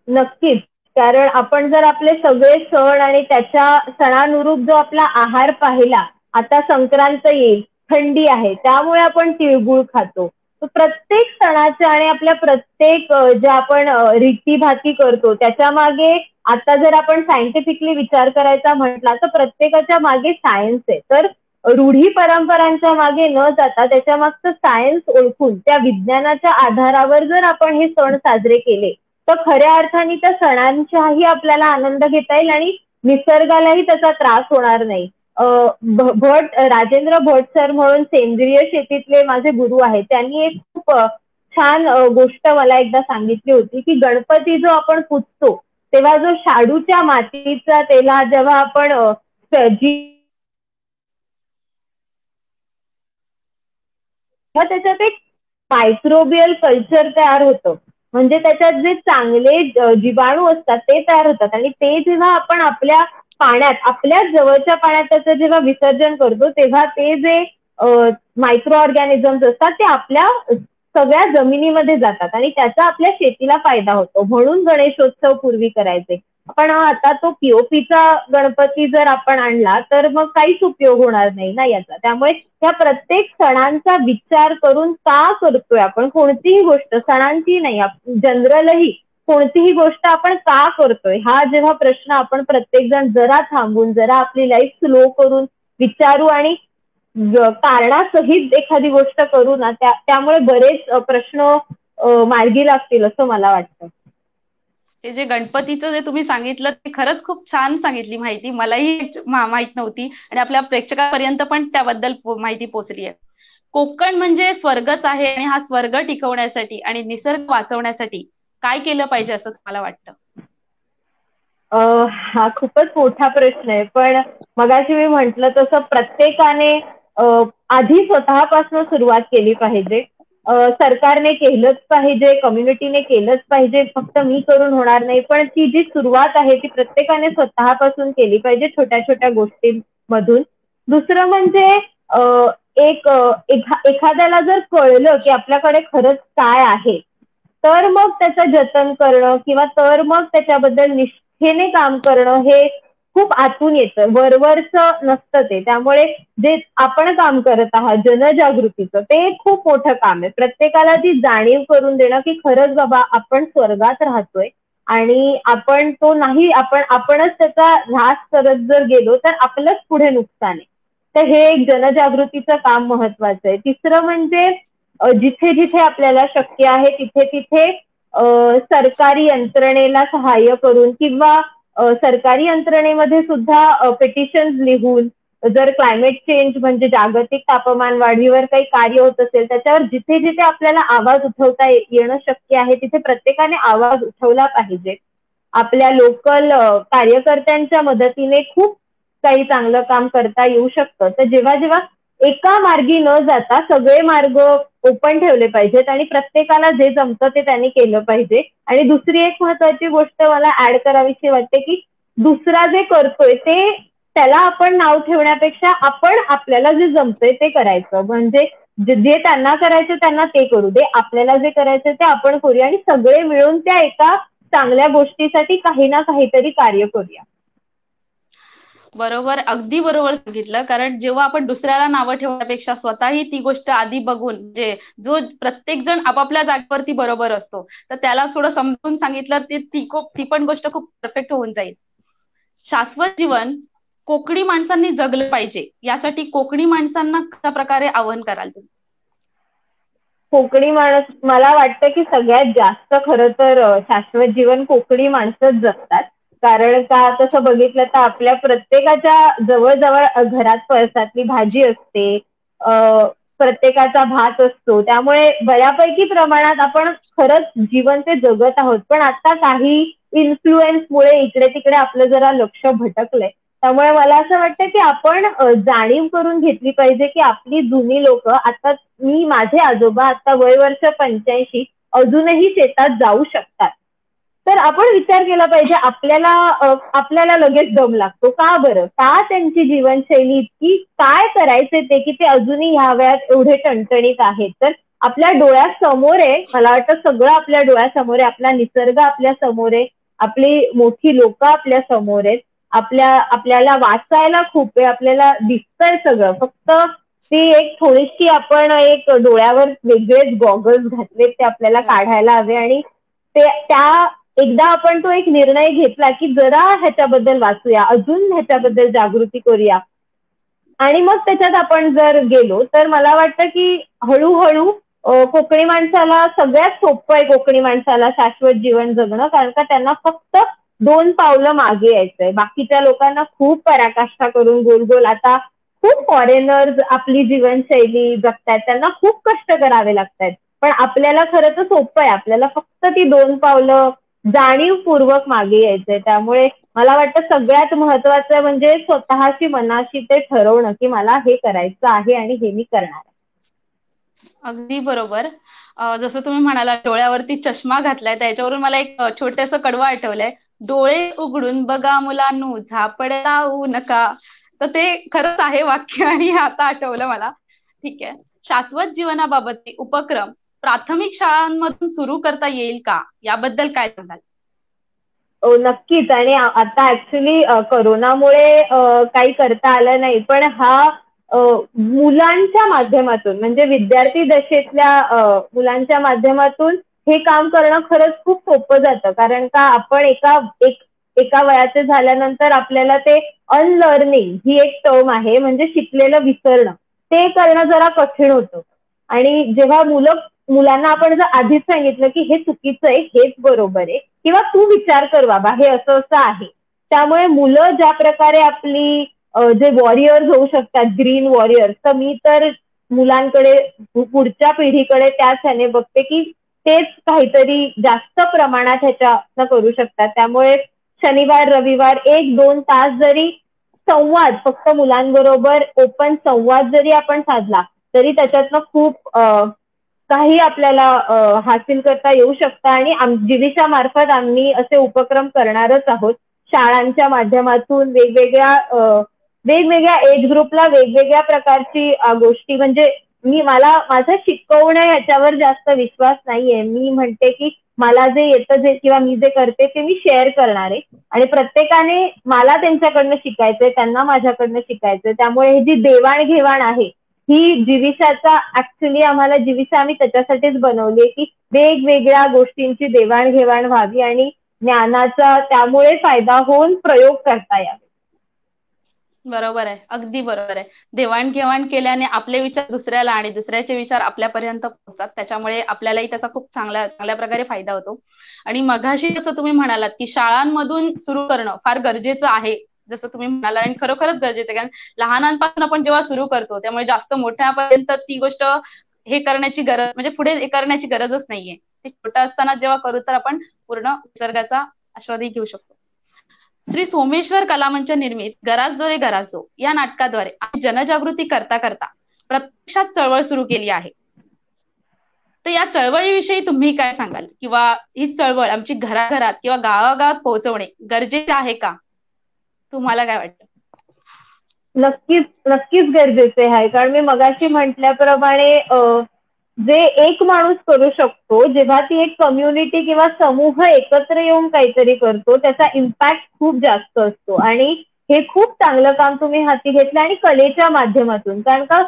नक्कीच. कारण आपण जर आपले सगळे सण आणि त्याच्या सणानुरूप जो आपला आहार पाहिला, आता संक्रांत येईल, थंडी आहे त्यामुळे आपण तिळगुळ खातो. तर प्रत्येक सणाच्या आणि आपल्या प्रत्येक ज्या आपण रीतीभाती करतो त्याच्या मागे आता जर आपण सायंटिफिकली विचार करायचा म्हटला तर प्रत्येकाच्या मागे सायन्स आहे. तर रूढी परंपरांच्या मागे न जाता त्याच्या मागचं सायन्स ओळखून त्या विज्ञानाच्या आधारावर जर आपण हे सण साजरे केले तर खऱ्या अर्थाने त्या सणांचाही आपल्याला आनंद घेता येईल आणि निसर्गालाही त्याचा त्रास होणार नाही. राजेंद्र भट सर म्हणून सेंद्रिय शेतीतले माझे गुरु आहेत, त्यांनी एक खूप छान गोष्ट मला एकदा सांगितली होती की गणपती जो आपण पुजतो तेव्हा जो शाडूच्या मातीचा तेला जेव्हा आपण त्याच्यात एक मायक्रोबियल कल्चर तयार होतं. म्हणजे त्याच्यात जे चांगले जीवाणू असतात ते तयार होतात आणि ते जेव्हा आपण आपल्या पाण्यात आपल्याच जवळच्या पाण्यात त्याचं जेव्हा विसर्जन करतो तेव्हा ते जे मायक्रो ऑर्गॅनिझम्स असतात ते आपल्या सगळ्या जमिनीमध्ये जातात आणि त्याचा आपल्या शेतीला फायदा होतो. म्हणून गणेशोत्सव पूर्वी करायचे. पण आता तो पीओपीचा गणपती जर आपण आणला तर मग काहीच उपयोग होणार नाही ना याचा. त्यामुळे ह्या प्रत्येक सणांचा विचार करून का करतोय आपण कोणतीही गोष्ट, सणांची नाही जनरलही कोणतीही गोष्ट आपण का करतोय हा जेव्हा प्रश्न आपण प्रत्येक जण जरा थांबून जरा आपली लाईफ स्लो करून विचारू आणि कारणासहित एखादी गोष्ट करू ना त्यामुळे बरेच प्रश्न मार्गी लागतील असं मला वाटतं. हे जे गणपतीचं जे तुम्ही सांगितलं ते खरंच खूप छान सांगितली माहिती. मलाही माहित नव्हती आणि आपल्या प्रेक्षकांपर्यंत पण त्याबद्दल माहिती पोहोचली आहे. कोकण म्हणजे स्वर्गच आहे आणि हा स्वर्ग टिकवण्यासाठी आणि निसर्ग वाचवण्यासाठी काय केलं पाहिजे असं तुम्हाला वाटतं? हा खूपच मोठा प्रश्न आहे. पण मगाशी मी म्हटलं तसं प्रत्येकाने अ, आधी स्वतःपासून सुरुवात केली पाहिजे. सरकारने केलंच पाहिजे, कम्युनिटीने केलंच पाहिजे. फक्त मी करून होणार नाही. पण ती जी सुरुवात आहे ती प्रत्येकाने स्वतःपासून केली पाहिजे, छोट्या-छोट्या गोष्टींमधून. दुसरं म्हणजे अ, एखाद्याला जर कळलं की आपल्याकडे खरंच काय आहे, तर मग त्याचं जतन करणं किंवा तर मग त्याच्याबद्दल निष्ठेने काम करणं हे खूप आतून येतं. वरवरचं नसतं ते. त्यामुळे जे आपण काम करत आहात जनजागृतीचं, ते खूप मोठं काम आहे. प्रत्येकाला ती जाणीव करून देणं की खरंच बाबा आपण स्वर्गात राहतोय आणि आपण तो नाही आपणच त्याचा ऱ्हास करत जर गेलो तर आपलंच पुढे नुकसान आहे. तर हे एक जनजागृतीचं काम महत्वाचं आहे. तिसरं म्हणजे जिथे जिथे आपल्याला शक्य आहे तिथे तिथे सरकारी यंत्रणेला सहाय्य करून किंवा सरकारी यंत्रणेमध्ये सुद्धा पिटिशन्स लिहून जर क्लायमेट चेंज म्हणजे जागतिक तापमान वाढीवर काही कार्य होत असेल त्याच्यावर जिथे जिथे आपल्याला आवाज उठवता येणं शक्य आहे तिथे प्रत्येकाने आवाज उठवला पाहिजे. आपल्या लोकल कार्यकर्त्यांच्या मदतीने खूप काही चांगलं काम करता येऊ शकतं. तर जेव्हा जेव्हा एका मार्गी न जाता सगळे मार्ग ओपन ठेवले पाहिजेत आणि प्रत्येकाला जे जमतं ते त्यांनी केलं पाहिजे. आणि दुसरी एक महत्वाची गोष्ट मला ऍड करावीशी वाटते की दुसरा जे करतोय ते त्याला आपण नाव ठेवण्यापेक्षा आपण आपल्याला जे जमतंय ते करायचं. म्हणजे जे त्यांना करायचं त्यांना ते करू दे, आपल्याला जे करायचं ते आपण करूया आणि सगळे मिळून त्या एका चांगल्या गोष्टीसाठी काही ना काहीतरी कार्य करूया. बरोबर, अगदी बरोबर सांगितलं. कारण जेव्हा आपण दुसऱ्याला नावं ठेवण्यापेक्षा स्वतःही ती गोष्ट आधी बघून, जे जो प्रत्येक जण आपापल्या जागेवरती बरोबर असतो, तर त्याला थोडं समजून सांगितलं ती पण गोष्ट खूप परफेक्ट होऊन जाईल. शाश्वत जीवन कोकणी माणसांनी जगलं पाहिजे, यासाठी कोकणी माणसांना कशा प्रकारे आवाहन कराल तुम्ही? कोकणी माणूस मला वाटतं की सगळ्यात जास्त खरं तर शाश्वत जीवन कोकणी माणसंच जगतात. कारण का तसं बघितलं तर आपल्या प्रत्येकाच्या जवळ-जवळ घरात पळसातली भाजी असते. अ, प्रत्येकाचा भात असतो. त्यामुळे बऱ्यापैकी प्रमाणात आपण खरंच जीवन ते जगत आहोत. पण आता काही इन्फ्लुएन्समुळे इकडे-तिकडे आपलं जरा लक्ष भटकलंय. त्यामुळे मला असं वाटतं की आपण जाणीव करून घेतली पाहिजे की आपली जुनी लोकं आता माझे आजोबा आता वय वर्ष 85 अजूनही शेतात जाऊ शकतात. तर आपण विचार केला पाहिजे आपल्याला लगेच दम लागतो. का बरं? का त्यांची जीवनशैली इतकी काय करायचे ते की ते अजूनही ह्या वयात एवढे टणटणीत आहेत. तर आपल्या डोळ्यासमोर आहे, मला वाटतं सगळं आपल्या डोळ्यासमोर आहे. आपला निसर्ग आपल्या समोर आहे. आपली मोठी लोकं आपल्या समोर आहेत. आपल्याला वाचायला खूप आहे. आपल्याला दिसतंय सगळं. फक्त ती एक थोडीशी आपण एक डोळ्यावर वेगळेच गॉगल्स घातलेत ते आपल्याला हो. काढायला हवे आणि त्या एकदा आपण तो एक निर्णय घेतला की जरा ह्याच्याबद्दल वाचूया, अजून ह्याच्याबद्दल जागृती करूया आणि मग त्याच्यात आपण जर गेलो तर मला वाटतं की हळूहळू कोकणी माणसाला सगळ्यात सोपं आहे कोकणी माणसाला शाश्वत जीवन जगणं. कारण का त्यांना फक्त 2 पावलं मागे यायचंय. बाकीच्या लोकांना खूप पराकाष्ठा करून गोल-गोल आता खूप फॉरेनर्स आपली जीवनशैली जगतायत. त्यांना खूप कष्ट करावे लागतायत. पण आपल्याला खरं तर सोपं आहे. आपल्याला फक्त ती 2 पावलं जाणीवपूर्वक मागे यायचंय. त्यामुळे मला वाटतं सगळ्यात महत्वाचं म्हणजे स्वतःशी मनाशी ते ठरवणं की मला हे करायचं आहे आणि हे मी करणार आहे. अगदी बरोबर. जसं तुम्ही म्हणाला डोळ्यावरती चष्मा घातलाय, त्याच्यावरून मला एक छोटंसं कडवं आठवलंय. डोळे उघडून बघा मुलांनो, झापड लावू नका. तर ते खरंच आहे वाक्य आणि हे आता आठवलं मला. ठीक आहे. शाश्वत जीवनाबाबतचे उपक्रम प्राथमिक शाळांमधून सुरू करता येईल का? याबद्दल काय सांगाल? नक्कीच आणि आता ऍक्च्युली कोरोनामुळे काही करता आलं नाही. पण हा मुलांच्या माध्यमातून म्हणजे विद्यार्थी दशेतल्या मुलांच्या माध्यमातून हे काम करणं खरंच खूप सोपं जातं. कारण का आपण एका वयाचे झाल्यानंतर आपल्याला ते अनलर्निंग ही एक टर्म आहे म्हणजे शिकलेलं विसरणं. ते करणं जरा कठीण होतं. आणि जेव्हा मुलांना आपण जर आधीच सांगितलं की हे चुकीचं आहे, हेच बरोबर आहे किंवा तू विचार कर बाबा हे असं असं आहे. त्यामुळे मुलं ज्या प्रकारे आपली जे वॉरियर्स होऊ शकतात ग्रीन वॉरियर्स तर मी तर मुलांकडे पुढच्या पिढीकडे त्याच ह्याने बघते की तेच काहीतरी जास्त प्रमाणात ह्याच्यातनं करू शकतात. त्यामुळे शनिवार रविवार 1-2 तास जरी संवाद, फक्त मुलांबरोबर ओपन संवाद जरी आपण साधला तरी त्याच्यातनं खूप काही आपल्याला हासिल करता येऊ शकतं. आणि जिविषा मार्फत आम्ही असे उपक्रम करणारच आहोत. शाळांच्या माध्यमातून वेगवेगळ्या एज ग्रुपला वेगवेगळ्या प्रकारची गोष्टी, म्हणजे माझं शिकवणं याच्यावर जास्त विश्वास नाहीये. मी म्हणते की मला जे येतं किंवा मी जे करते ते मी शेअर करणार आहे, आणि प्रत्येकाने मला त्यांच्याकडनं शिकायचंय, त्यांना माझ्याकडनं शिकायचंय. त्यामुळे ही जी देवाणघेवाण आहे ही जिविशाचा ऍक्च्युली जिविशा आम्ही त्याच्यासाठीच बनवली की वेगवेगळ्या गोष्टींची देवाणघेवाण व्हावी आणि ज्ञानाचा त्यामुळे फायदा होऊन प्रयोग करता यावे. बरोबर आहे, अगदी बरोबर आहे. देवाणघेवाण केल्याने आपले विचार दुसऱ्याला आणि दुसऱ्याचे विचार आपल्यापर्यंत पोहोचतात. त्याच्यामुळे आपल्यालाही त्याचा खूप चांगल्या प्रकारे फायदा होतो. आणि मघाशी जसं तुम्ही म्हणालात की शाळांमधून सुरू करणं फार गरजेचं आहे, जसं तुम्ही म्हणाला, आणि खरोखरच गरजेचं आहे. कारण लहानांपासून आपण जेव्हा सुरू करतो त्यामुळे जास्त मोठ्यापर्यंत ती गोष्ट हे करण्याची गरज, म्हणजे पुढे हे करण्याची गरजच नाहीये. ते छोटं असताना जेव्हा करू तर आपण पूर्ण निसर्गाचा आस्वादही घेऊ शकतो. श्री सोमेश्वर कलामंच निर्मित घरास दो या नाटकाद्वारे आम्ही जनजागृती करता करता प्रत्यक्षात चळवळ सुरू केली आहे. तर या चळवळीविषयी तुम्ही काय सांगाल, किंवा ही चळवळ आमची घराघरात किंवा गावागावात पोहोचवणे गरजेचे आहे का? तुम्हाला काय वाटतं? नक्कीच नक्कीच गरजेचे आहे. कारण मी मगाशी म्हटल्याप्रमाणे जे एक माणूस करू शकतो, जेव्हा ती एक कम्युनिटी किंवा समूह एकत्र येऊन काहीतरी करतो त्याचा इम्पॅक्ट खूप जास्त असतो. आणि हे खूप चांगलं काम तुम्ही हाती घेतलं, आणि कलेच्या माध्यमातून. कारण का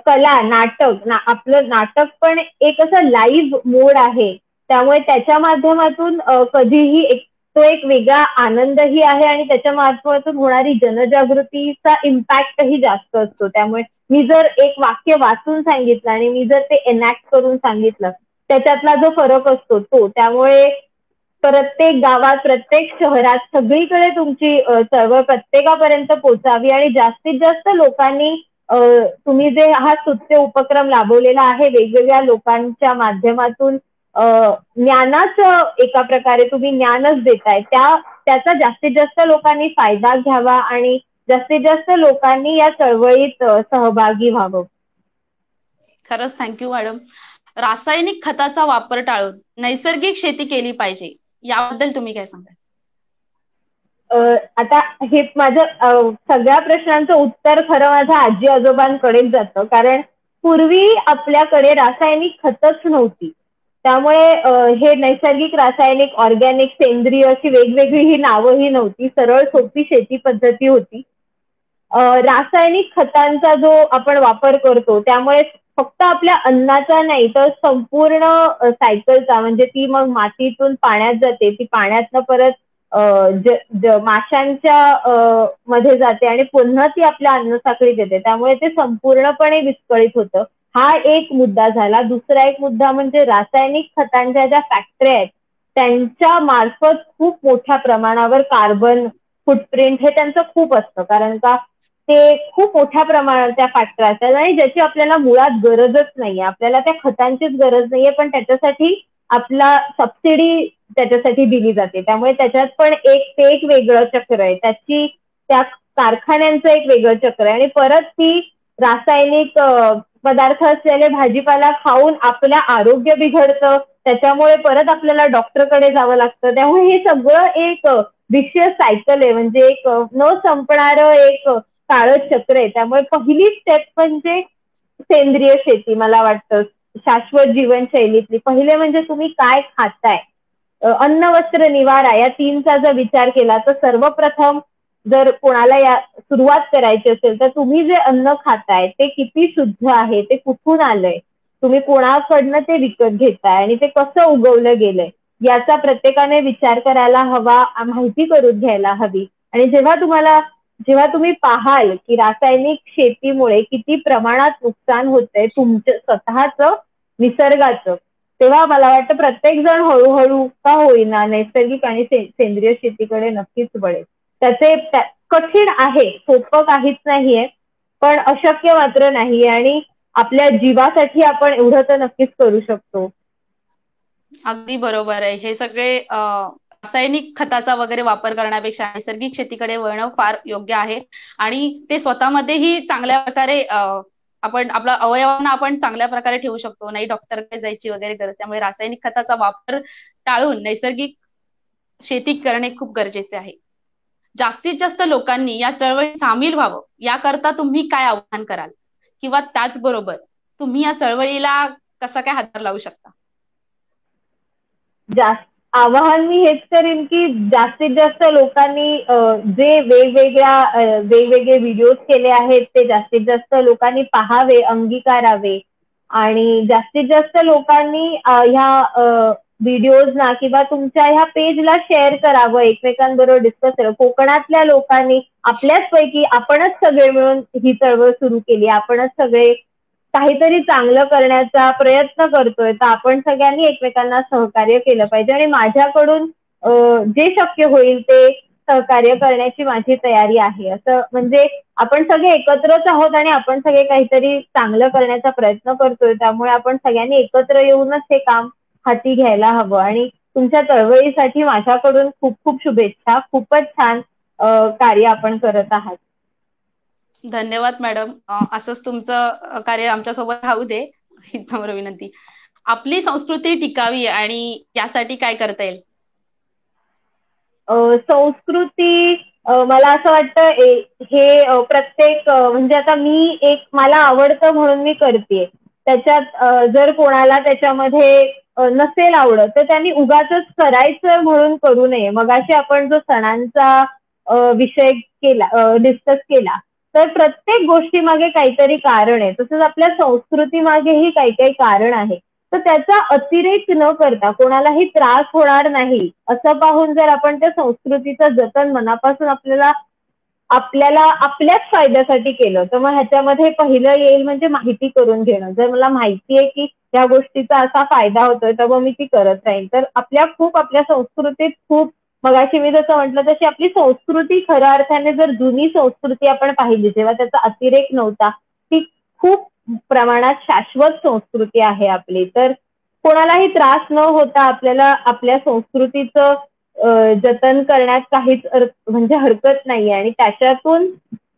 कला, नाटक, आपलं नाटक पण एक असं लाईव्ह मोड आहे. त्यामुळे त्याच्या माध्यमातून कधीही तो एक वेगळा आनंदही आहे, आणि त्याच्या मार्फतून होणारी जनजागृतीचा इम्पॅक्टही जास्त असतो. त्यामुळे मी जर एक वाक्य वाचून सांगितलं आणि मी जर ते एनॅक्ट करून सांगितलं, त्याच्यातला जो फरक असतो तो. त्यामुळे प्रत्येक गावात, प्रत्येक शहरात, सगळीकडे तुमची चळवळ प्रत्येकापर्यंत पोहोचावी, आणि जास्तीत जास्त लोकांनी तुम्ही जे हा स्तुत्य उपक्रम राबवलेला आहे वेगवेगळ्या लोकांच्या माध्यमातून ज्ञानाचं एका प्रकारे तुम्ही ज्ञानच देताय, त्याचा जास्तीत जास्त लोकांनी फायदा घ्यावा आणि जास्तीत जास्त लोकांनी या चळवळीत सहभागी व्हावं. खरंच थँक्यू मॅडम. रासायनिक खताचा वापर टाळून नैसर्गिक शेती केली पाहिजे, याबद्दल तुम्ही काय सांगाल? आता हे माझं सगळ्या प्रश्नांचं उत्तर खरं माझ्या आजी आजोबांकडेच जातं. कारण पूर्वी आपल्याकडे रासायनिक खतच नव्हती. त्यामुळे हे नैसर्गिक, रासायनिक, ऑर्गॅनिक, सेंद्रिय अशी वेगवेगळी ही नावंही नव्हती. सरळ सोपी शेती पद्धती होती. रासायनिक खतांचा जो आपण वापर करतो त्यामुळे फक्त आपल्या अन्नाचा नाही तर संपूर्ण सायकलचा, म्हणजे ती मग मातीतून पाण्यात जाते, ती पाण्यातनं परत माशांच्या मध्ये जाते आणि पुन्हा ती आपल्या अन्नसाखळीत येते. त्यामुळे ते संपूर्णपणे विस्कळीत होतं. हा एक मुद्दा झाला. दुसरा एक मुद्दा म्हणजे रासायनिक खतांच्या ज्या फॅक्टऱ्या आहेत त्यांच्या मार्फत खूप मोठ्या प्रमाणावर कार्बन फुटप्रिंट हे त्यांचं खूप असतं. कारण का ते खूप मोठ्या प्रमाणात त्या फॅक्टऱ्या असतात आणि ज्याची आपल्याला मुळात गरजच नाहीये. आपल्याला त्या खतांचीच गरज नाहीये, पण त्याच्यासाठी आपला सबसिडी त्याच्यासाठी दिली जाते. त्यामुळे त्याच्यात पण ते एक वेगळं चक्र आहे. त्या कारखान्यांचं एक वेगळं चक्र आहे. आणि परत ती रासायनिक पदार्थ असलेले भाजीपाला खाऊन आपलं आरोग्य बिघडतं. त्याच्यामुळे परत आपल्याला डॉक्टरकडे जावं लागतं. त्यामुळे हे सगळं एक विशियस सायकल आहे, म्हणजे एक न संपणारं एक काळं चक्र आहे. त्यामुळे पहिली स्टेप म्हणजे सेंद्रिय शेती. मला वाटतं शाश्वत जीवनशैलीतली पहिले म्हणजे तुम्ही काय खाताय. अन्न वस्त्र निवारा या तीनचा जर विचार केला तर सर्वप्रथम जर कोणाला या सुरुवात करायची असेल तर तुम्ही जे अन्न खाताय ते किती शुद्ध आहे, ते कुठून आलंय, तुम्ही कोणाकडनं ते विकत घेताय आणि ते कसं उगवलं गेलंय याचा प्रत्येकाने विचार करायला हवा, माहिती करून घ्यायला हवी. आणि जेव्हा तुम्ही पाहाल की रासायनिक शेतीमुळे किती प्रमाणात नुकसान होतंय तुमचं स्वतःचं, निसर्गाचं, तेव्हा मला वाटतं प्रत्येक जण हळूहळू का होईना नैसर्गिक आणि सेंद्रिय शेतीकडे नक्कीच वळेल. त्याचे कठीण आहे, सोपं काहीच नाहीये, पण अशक्य मात्र नाहीये. आणि आपल्या जीवासाठी आपण एवढं तर नक्कीच करू शकतो. अगदी बरोबर आहे. हे सगळे रासायनिक खताचा वगैरे वापर करण्यापेक्षा नैसर्गिक शेतीकडे वळणं फार योग्य आहे. आणि ते स्वतःमध्येही चांगल्या प्रकारे आपण आपल्या अवयवांना आपण चांगल्या प्रकारे ठेवू शकतो. नाही डॉक्टरकडे जायची वगैरे गरज. त्यामुळे रासायनिक खताचा वापर टाळून नैसर्गिक शेती करणे खूप गरजेचे आहे. जास्तीत जास्त लोकांनी या चळवळीत सामील व्हावं याकरता तुम्ही काय आव्हान कराल? किंवा त्याचबरोबर तुम्ही या चळवळीला कसा काय हातभार लावू शकता? जास्त आवाहन मी हेच करीन की जास्तीत जास्त लोकांनी जे वेगवेगळे व्हिडिओज केले आहेत ते जास्तीत जास्त लोकांनी पाहावे, अंगीकारावे आणि जास्तीत जास्त लोकांनी ह्या व्हिडिओजना किंवा तुमच्या ह्या पेजला शेअर करावं, एकमेकांबरोबर डिस्कस करावं. कोकणातल्या लोकांनी आपल्याच पैकी आपणच सगळे मिळून ही चळवळ सुरू केली, आपणच सगळे काहीतरी चांगलं करण्याचा प्रयत्न करतोय, तर आपण सगळ्यांनी एकमेकांना सहकार्य केलं पाहिजे आणि माझ्याकडून जे शक्य होईल ते सहकार्य करण्याची माझी तयारी आहे. असं म्हणजे आपण सगळे एकत्रच आहोत आणि आपण सगळे काहीतरी चांगलं करण्याचा प्रयत्न करतोय, त्यामुळे आपण सगळ्यांनी एकत्र येऊनच हे काम हाती घ्यायला हवं. आणि तुमच्या चळवळीसाठी माझ्याकडून खूप खूप शुभेच्छा. खूपच छान कार्य आपण करत आहात. धन्यवाद मॅडम. असंच तुमचं कार्य आमच्यासोबत राहू दे. हीच नम्र विनंती. आपली संस्कृती टिकावी आणि यासाठी काय करता येईल? संस्कृती मला असं वाटतं हे प्रत्येक म्हणजे आता मी एक मला आवडतं म्हणून मी करते. त्याच्यात जर कोणाला त्याच्यामध्ये नसेल आवडत तर त्यांनी उगाचच करायचं म्हणून करू नये. मगाशी आपण जो सणांचा विषय केला डिस्कस केला तर प्रत्येक गोष्टीमागे काहीतरी कारण आहे. तसंच आपल्या संस्कृतीमागेही काही काही कारण आहे. तर त्याचा अतिरेक न करता कोणालाही त्रास होणार नाही असं पाहून जर आपण त्या संस्कृतीचं जतन मनापासून आपल्याला आपल्याला आपल्याच फायद्यासाठी केलं तर मग ह्याच्यामध्ये पहिलं येईल म्हणजे माहिती करून घेणं. जर मला माहिती आहे की या गोष्टीचा असा फायदा होतोय तर मग मी ती करत राहील. तर आपल्या संस्कृतीत खूप मगाशी मी जसं म्हटलं तशी आपली संस्कृती खऱ्या अर्थाने जर जुनी संस्कृती आपण पाहिली जेव्हा त्याचा अतिरेक नव्हता ती खूप प्रमाणात शाश्वत संस्कृती आहे आपली. तर कोणालाही त्रास न होता आपल्याला आपल्या संस्कृतीचं जतन करण्यात काहीच म्हणजे हरकत नाही आणि त्याच्यातून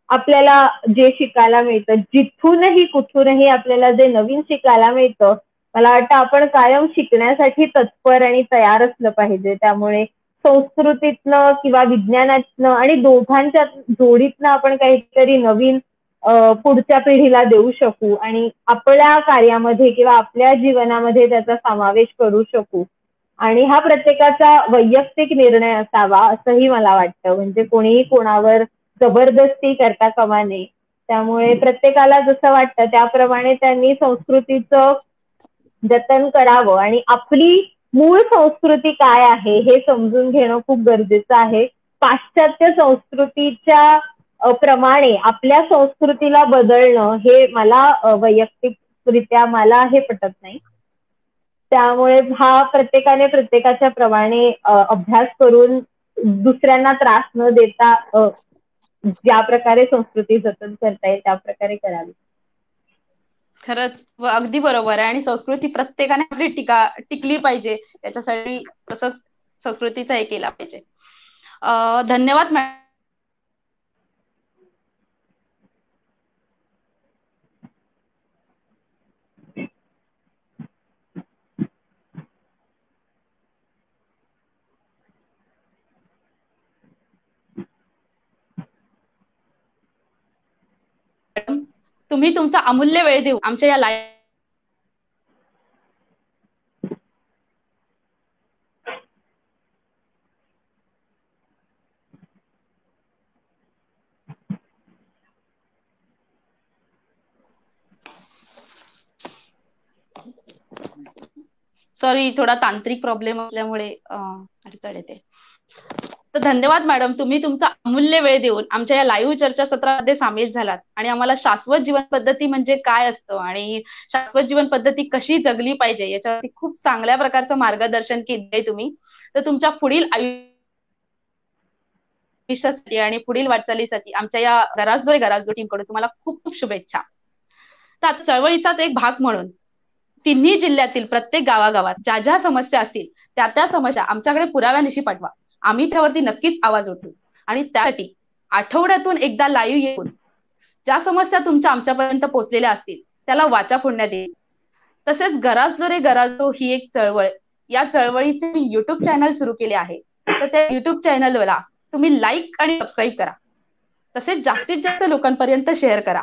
आपल्याला जे शिकायला मिळतं जिथूनही कुठूनही आपल्याला जे नवीन शिकायला मिळतं मला वाटतं आपण कायम शिकण्यासाठी तत्पर आणि तयार असलं पाहिजे. त्यामुळे संस्कृतीतनं किंवा विज्ञानातनं आणि दोघांच्या जोडीतनं आपण काहीतरी नवीन पुढच्या पिढीला देऊ शकू आणि आपल्या कार्यामध्ये किंवा आपल्या जीवनामध्ये त्याचा समावेश करू शकू. आणि हा प्रत्येकाचा वैयक्तिक निर्णय असावा असंही मला वाटतं. म्हणजे कोणीही कोणावर जबरदस्ती करता कामा नये. त्यामुळे प्रत्येकाला जसं वाटतं त्याप्रमाणे त्यांनी संस्कृतीचं जतन करावं आणि आपली मूळ संस्कृती काय आहे हे समजून घेणं खूप गरजेचं आहे. पाश्चात्य संस्कृतीच्या प्रमाणे आपल्या संस्कृतीला बदलणं हे मला वैयक्तिकरित्या मला हे पटत नाही. त्यामुळे हा प्रत्येकाने प्रत्येकाच्या प्रमाणे अभ्यास करून दुसऱ्यांना त्रास न देता ज्या प्रकारे संस्कृती जतन करता येईल त्या प्रकारे करावी. खरंच अगदी बरोबर आहे. आणि संस्कृती प्रत्येकाने आपली टिकली पाहिजे. त्याच्यासाठी तसंच संस्कृतीचा हे केला पाहिजे. धन्यवाद मॅडम. तुम्ही तुमचा अमूल्य वेळ देऊ आमच्या या लाईव्ह सॉरी थोडा तांत्रिक प्रॉब्लेम असल्यामुळे अडचण येते. तर धन्यवाद मॅडम. तुम्ही तुमचा अमूल्य वेळ देऊन आमच्या या लाईव्ह चर्चासत्रामध्ये सामील झालात आणि आम्हाला शाश्वत जीवन पद्धती म्हणजे काय असतं आणि शाश्वत जीवन पद्धती कशी जगली पाहिजे याच्यावरती खूप चांगल्या प्रकारचं मार्गदर्शन केलंय तुम्ही. तर तुमच्या पुढील आयुष्यासाठी आणि पुढील वाटचालीसाठी आमच्या या गराजदोरे टीमकडून तुम्हाला खूप खूप शुभेच्छा. तर आता चळवळीचाच एक भाग म्हणून तिन्ही जिल्ह्यातील प्रत्येक गावागावात ज्या ज्या समस्या असतील त्या त्या समस्या आमच्याकडे पुराव्यानिशी पाठवा. आम्ही त्यावरती नक्कीच आवाज उठवू. आणि त्यासाठी आठवड्यातून एकदा लाईव्ह येऊन ज्या समस्या तुमच्या आमच्यापर्यंत पोहोचलेल्या असतील त्याला वाचा फोडण्यात येईल. तसेच गराजलो रे गराजलो ही एक चळवळ, या चळवळीचे मी युट्यूब चॅनल सुरू केले आहे. तर त्या युट्यूब चॅनलला तुम्ही लाईक आणि सबस्क्राईब करा. तसेच जास्तीत जास्त लोकांपर्यंत शेअर करा.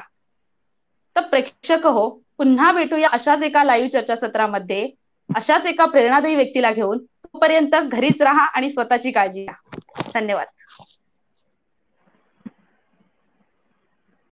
तर प्रेक्षक हो, पुन्हा भेटूया अशाच एका लाईव्ह चर्चासत्रामध्ये अशाच एका प्रेरणादायी व्यक्तीला घेऊन. तोपर्यंत घरीच राहा आणि स्वतःची काळजी घ्या. धन्यवाद.